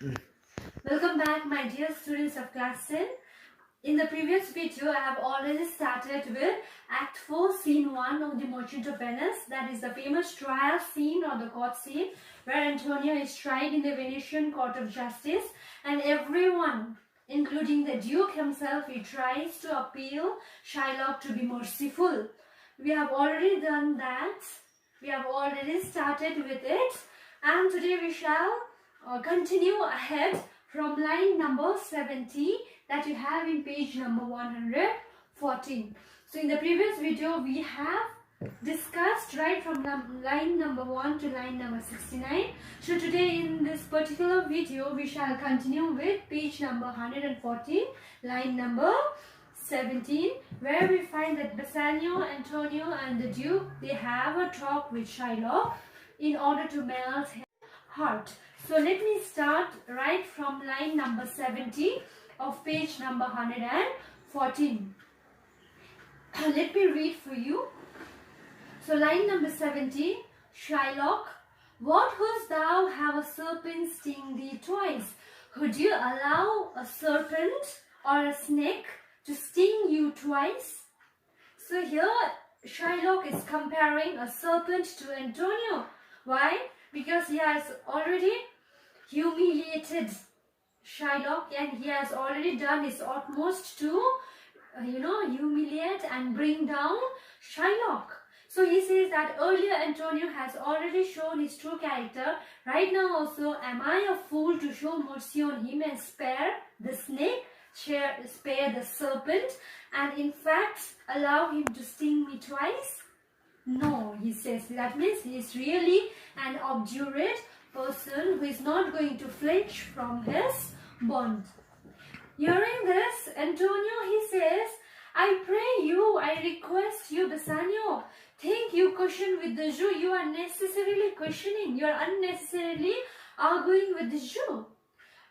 Welcome back, my dear students of class 10. In the previous video, I have already started with Act 4, Scene 1 of The Merchant of Venice. That is the famous trial scene or the court scene where Antonio is tried in the Venetian Court of Justice, and everyone, including the Duke himself, he tries to appeal Shylock to be merciful. We have already done that. We have already started with it, and today we shall continue ahead from line number 70 that you have in page number 114. So in the previous video we have discussed right from line number 1 to line number 69. So today in this particular video we shall continue with page number 114, line number 17, where we find that Bassanio, Antonio and the Duke, they have a talk with Shylock in order to melt his heart. So let me start right from line number 70 of page number 114. Let me read for you. So line number 70, Shylock, what wouldst thou have a serpent sting thee twice? Would you allow a serpent or a snake to sting you twice? So here Shylock is comparing a serpent to Antonio. Why? Because he has already humiliated Shylock and he has already done his utmost to humiliate and bring down Shylock. So he says that earlier Antonio has already shown his true character. Right now also, am I a fool to show mercy on him and spare the snake, spare the serpent, and in fact allow him to sting me twice? No, he says. That means he is really an obdurate person who is not going to flinch from his bond. Hearing this, Antonio, he says, I pray you, I request you, Bassanio, think you cushion with the Jew. You are necessarily cushioning. You are unnecessarily arguing with the Jew.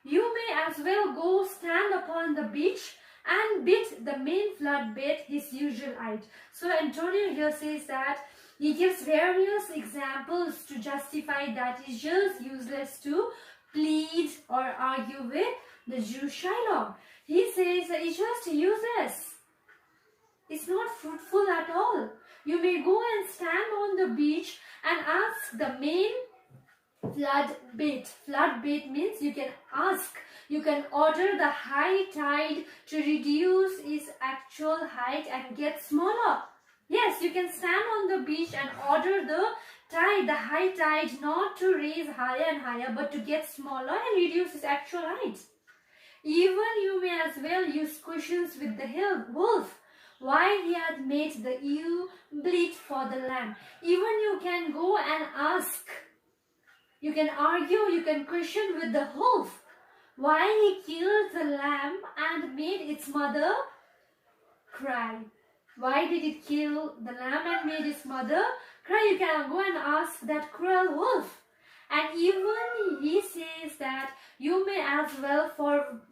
You may as well go stand upon the beach and beat the main floodbed his usual height. So Antonio here says that he gives various examples to justify that it's just useless to plead or argue with the Jew Shylock. He says that it's just useless. It's not fruitful at all. You may go and stand on the beach and ask the main floodbed. Floodbed means you can ask, you can order the high tide to reduce its actual height and get smaller. Yes, you can stand on the beach and order the tide, the high tide, not to raise higher and higher, but to get smaller and reduce its actual height. Even you may as well use cushions with the wolf. Why he had made the ewe bleat for the lamb. Even you can go and ask, you can argue, you can question with the wolf why he killed the lamb and made its mother cry. Why did it kill the lamb and made its mother cry? You can go and ask that cruel wolf. And even he says that you may as well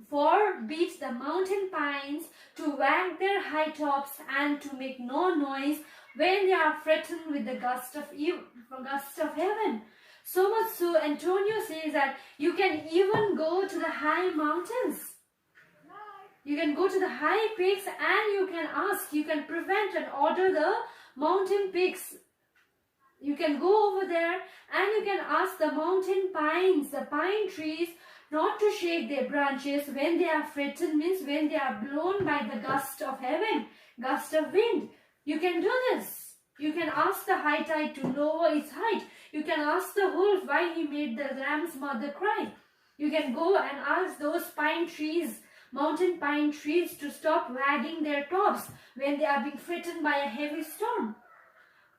forbid the mountain pines to wag their high tops and to make no noise when they are threatened with the gust of heaven. So much so, Antonio says that you can even go to the high mountains. You can go to the high peaks and you can ask, you can prevent and order the mountain peaks. You can go over there and you can ask the mountain pines, the pine trees, not to shake their branches when they are threatened, means when they are blown by the gust of heaven, gust of wind. You can do this. You can ask the high tide to lower its height. You can ask the wolf why he made the lamb's mother cry. You can go and ask those pine trees, mountain pine trees, to stop wagging their tops when they are being threatened by a heavy storm.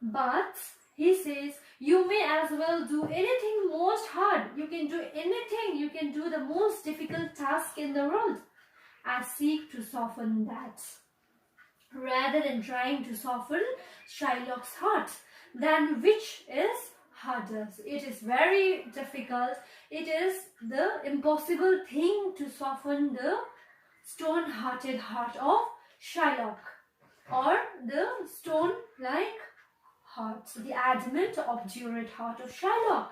But he says, you may as well do anything most hard. You can do anything. You can do the most difficult task in the world. I seek to soften that, rather than trying to soften Shylock's heart, than which is harder. It is very difficult. It is the impossible thing to soften the stone-hearted heart of Shylock, or the stone-like heart, the adamant, obdurate heart of Shylock.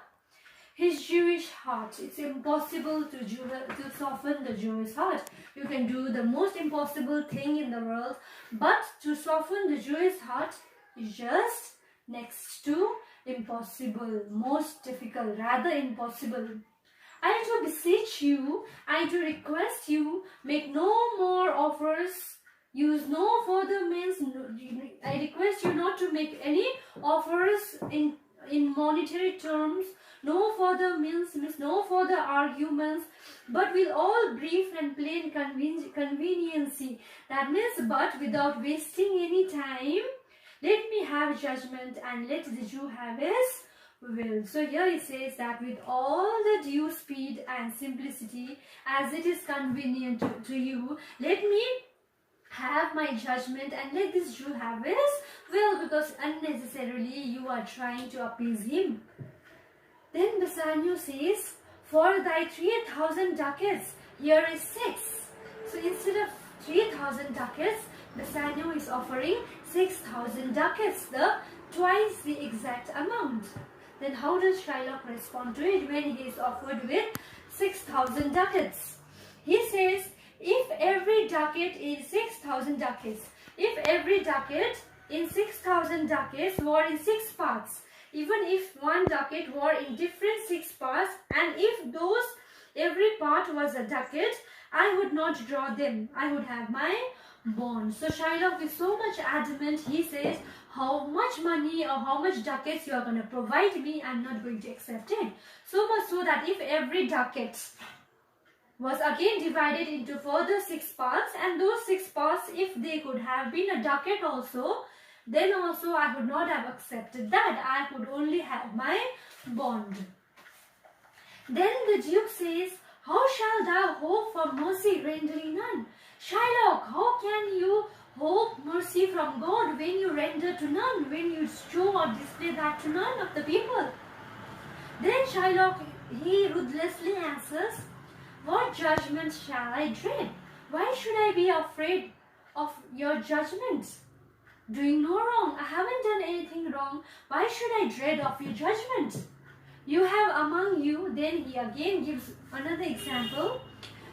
His Jewish heart. It's impossible to soften the Jewish heart. You can do the most impossible thing in the world, but to soften the Jewish heart is just next to impossible, most difficult, rather impossible. I need to beseech you, I need to request you, make no more offers, use no further means. I request you not to make any offers in monetary terms, no further means no further arguments, but with all brief and plain conveniency. That means, but without wasting any time, let me have judgment and let the Jew have his will. So here it says that with all the due speed and simplicity as it is convenient to you, let me have my judgment and let this Jew have his will, because unnecessarily you are trying to appease him. Then Bassanio says, for thy 3,000 ducats, here is 6. So instead of 3,000 ducats, Bassanio is offering 6,000 ducats, twice the exact amount. Then how does Shylock respond to it when he is offered with 6,000 ducats? He says, if every ducat is 6,000 ducats, if every ducat in 6,000 ducats were in 6 parts, even if one ducat were in different 6 parts, and if those every part was a ducat, I would not draw them. I would have my bond. So Shylock is so much adamant. He says, how much money or how much ducats you are going to provide me, I'm not going to accept it. So much so that if every ducat was again divided into further 6 parts, and those 6 parts, if they could have been a ducat also, then also I would not have accepted that. I could only have my bond. Then the Duke says, how shall thou hope for mercy rendering none? Shylock, how can you hope mercy from God when you render to none, when you show or display that to none of the people? Then Shylock, he ruthlessly answers, what judgment shall I dread? Why should I be afraid of your judgment? Doing no wrong, I haven't done anything wrong. Why should I dread of your judgment? You have among you, then he again gives another example.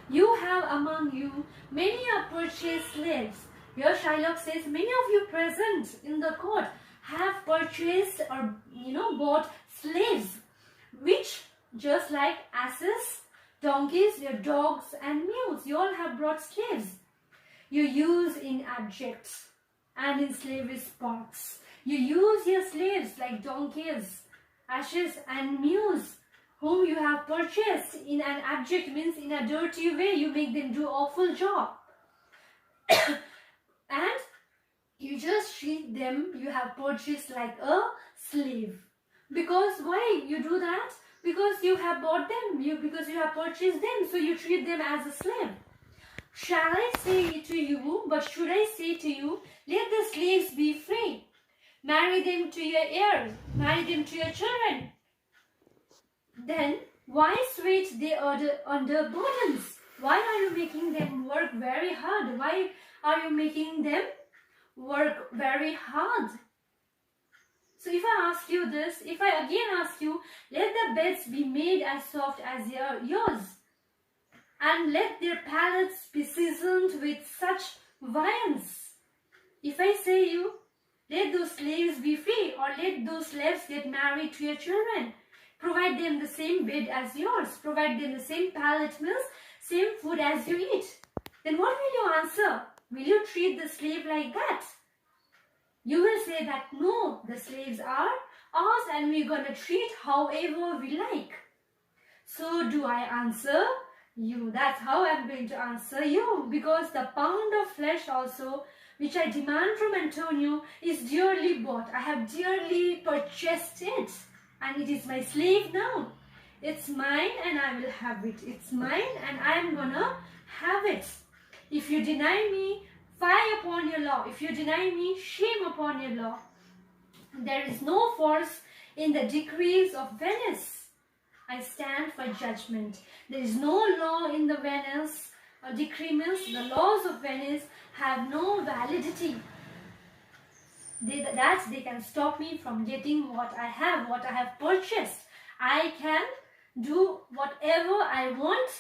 You have among you many a purchased slaves. Here Shylock says, many of you present in the court have purchased or bought slaves, which just like asses, donkeys, your dogs and mules, you all have brought slaves. You use in abject and in slavish parts. You use your slaves like donkeys, asses and mules, whom you have purchased in an abject, means in a dirty way. You make them do awful job. And you just treat them, you have purchased like a slave. Because why you do that? Because you have bought them, because you have purchased them, so you treat them as a slave. Shall I say to you, but should I say to you, let the slaves be free. Marry them to your heirs, marry them to your children. Then why sweat they under burdens? Why are you making them work very hard? Why are you making them work very hard? So if I ask you this, if I again ask you, let the beds be made as soft as yours, and let their palates be seasoned with such viands. If I say you, let those slaves be free, or let those slaves get married to your children, provide them the same bed as yours, provide them the same palate meals, same food as you eat, then what will you answer? Will you treat the slave like that? You will say that no, the slaves are ours and we're going to treat however we like. So do I answer you? That's how I'm going to answer you, because the pound of flesh also which I demand from Antonio is dearly bought. I have dearly purchased it, and it is my slave now. It's mine and I will have it. It's mine and I'm gonna have it. If you deny me, fie upon your law. If you deny me, shame upon your law. There is no force in the decrees of Venice. I stand for judgment. There is no law in the Venice decrements. The laws of Venice have no validity. They can stop me from getting what I have purchased. I can do whatever I want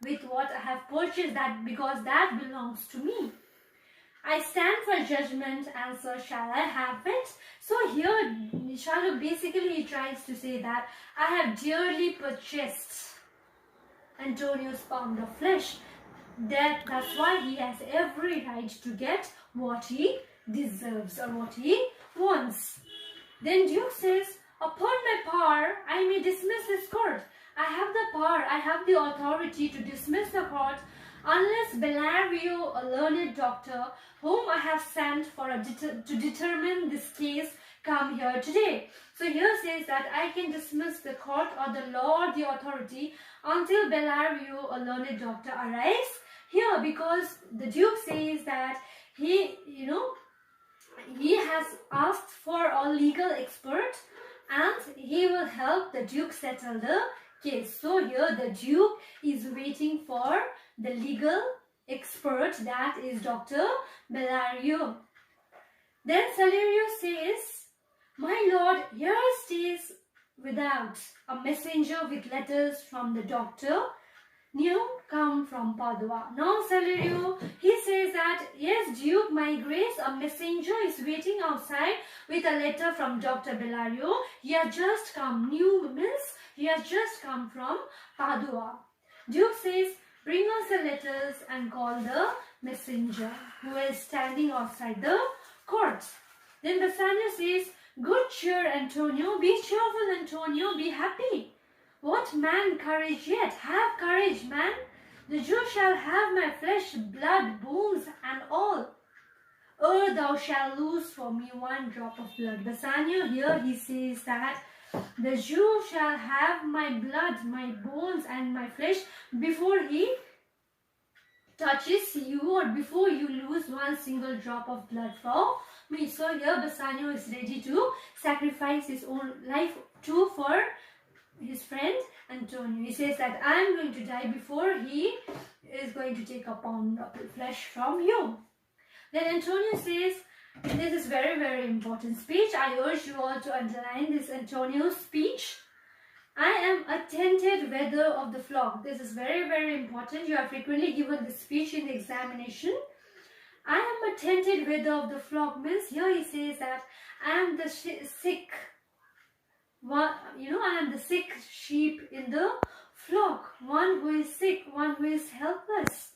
with what I have purchased, that because that belongs to me. I stand for judgment, and so shall I have it. So here Shylock basically tries to say that I have dearly purchased Antonio's pound of flesh. That's why he has every right to get what he deserves or what he wants. Then Duke says, upon my power, I may dismiss this court. I have the power, I have the authority to dismiss the court unless Bellario, a learned doctor, whom I have sent to determine this case, come here today. So here says that I can dismiss the court or the law or the authority until Bellario, a learned doctor, arrives here, because the Duke says that he has asked for a legal expert and he will help the Duke settle the case. So here the Duke is waiting for the legal expert, that is Dr. Bellario. Then Salerio says, my lord, here stays without a messenger with letters from the doctor new come from Padua. Now Salerio, he says that, yes Duke, my grace, a messenger is waiting outside with a letter from Dr. Bellario. He has just come, new means he has just come from Padua. Duke says, bring us the letters and call the messenger who is standing outside the court. Then Bassanio says, good cheer Antonio, be cheerful Antonio, be happy. What man courage yet? Have courage, man. The Jew shall have my flesh, blood, bones, and all. Or thou shalt lose for me one drop of blood. Bassanio here he says that the Jew shall have my blood, my bones, and my flesh before he touches you, or before you lose one single drop of blood for me. So here Bassanio is ready to sacrifice his own life too for his friend Antonio. He says that I am going to die before he is going to take a pound of flesh from you. Then Antonio says, this is very, very important speech. I urge you all to underline this Antonio's speech. I am a tented wether of the flock. This is very, very important. You are frequently given this speech in the examination. I am a tented wether of the flock means here he says that I am the sick. I am the sick sheep in the flock, one who is sick, one who is helpless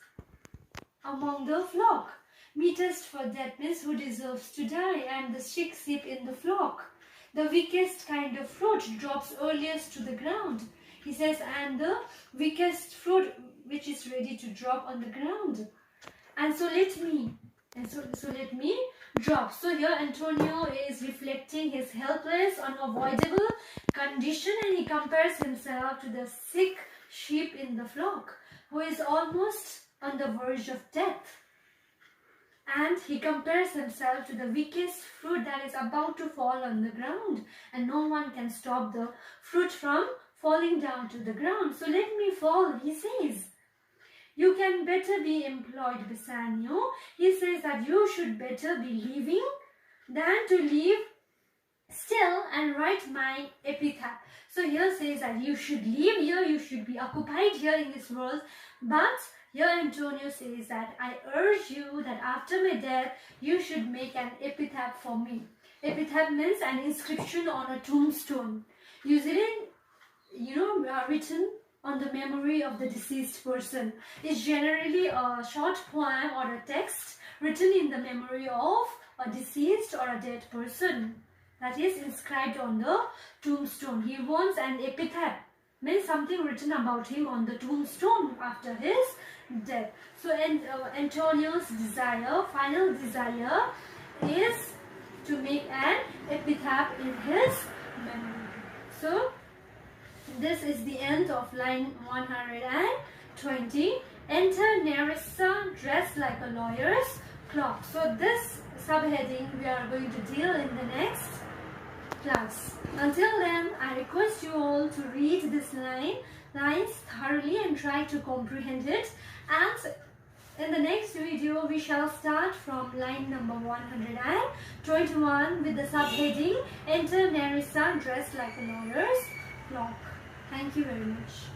among the flock. Meetest for death means who deserves to die. I am the sick sheep in the flock. The weakest kind of fruit drops earliest to the ground. He says, I am the weakest fruit which is ready to drop on the ground. And so let me drop. So here Antonio is reflecting his helpless, unavoidable condition, and he compares himself to the sick sheep in the flock who is almost on the verge of death. And he compares himself to the weakest fruit that is about to fall on the ground, and no one can stop the fruit from falling down to the ground. So let me fall, he says. You can better be employed, Bassanio. He says that you should better be living than to live still and write my epitaph. So here says that you should live here, you should be occupied here in this world. But here Antonio says that I urge you that after my death, you should make an epitaph for me. Epitaph means an inscription on a tombstone. Usually, written on the memory of the deceased person. It's generally a short poem or a text written in the memory of a deceased or a dead person, that is inscribed on the tombstone. He wants an epitaph, means something written about him on the tombstone after his death. So Antonio's final desire is to make an epitaph in his memory. So this is the end of line 120. Enter Nerissa dressed like a lawyer's clerk. So this subheading we are going to deal in the next class. Until then, I request you all to read this lines thoroughly and try to comprehend it. And in the next video, we shall start from line number 121 with the subheading Enter Nerissa dressed like a lawyer's clerk. Thank you very much.